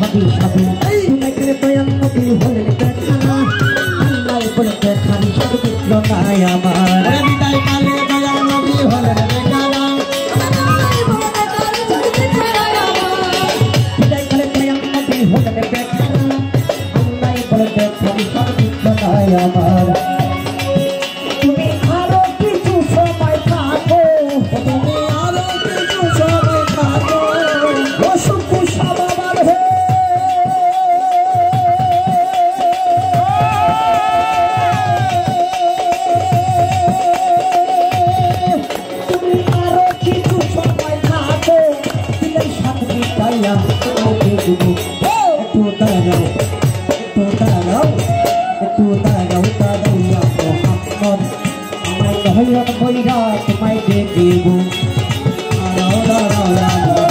হবি সবই তোমায় করে দয়াল নবী হলেন দেখানা আল্লাহ বলে দেখানি সব দিল নাই আমার বিদায় কালে দয়াল নবী হলেন দেখানা বিদায় কালে দয়াল নবী হলেন দেখানা আল্লাহ বলে দেখানি সব দিল নাই আমার তুমি আরো কিছু সময় থাকো তুমি আরো কিছু সময় থাকো অসুখ সবার হে তুমি আরো কিছু সময় থাকো দিলের সাথে বিতাইয়া তোমাকে দেবো একটু দাঁড়াও একটু দাঁড়াও একটু দাঁড়াও দাঁড়াইয়া মোহাম্মদ আমায় নহয়ন বইরা তোমায় দেব দাঁড়াও দাঁড়াও দাঁড়াও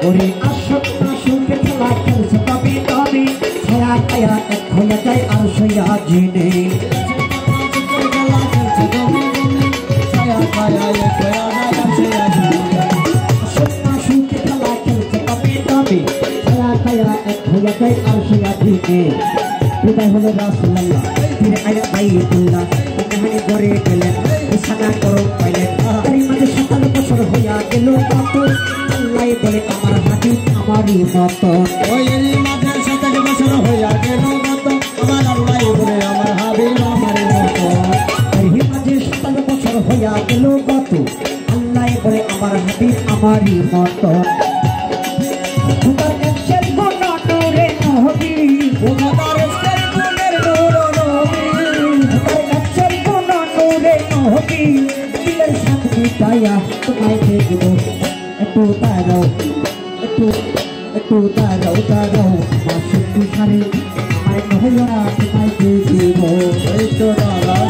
ওরে আসক না সুখে খেলা খেলছে তবে তবে ছায়া ছায়া এক হয়ে যায় আর সইয়া জিনে আসক না সুখে খেলা খেলছে তবে তবে ছায়া ছায়া এক হয়ে যায় আর সইয়া জিনে বিদায় হলো রাসূলুল্লাহ ফিরে আয়া বাইতুল্লাহ এখানে ঘরে গেলেন বিছানা করো পাইলেন তারই মাঝে 57 বছর হইয়া গেল কত আল্লাহ বলে আমার হাবিব আমারই মতো ওই মাঝে 57 বছর হইয়া গেল কত আমার আল্লাহ বলে আমার হাবিব আমারই মতো তারই মাঝে 57 বছর হইয়া গেল কত আল্লাহ বলে আমার হাবিব আমারই মতো তোমার একশের গুণ নূরে নবী তোমার একশের গুণের নূর নবী তোমার একশের গুণ নূরে নবী দিলের সাথে বিতাইয়া তোমায় দেখবো একটু দাঁড়াও একটু দাঁড়াও দাঁড়াও মাসুক তুষারে আমায় নহয়া তোমায় দেখবো এই তো দাঁড়াও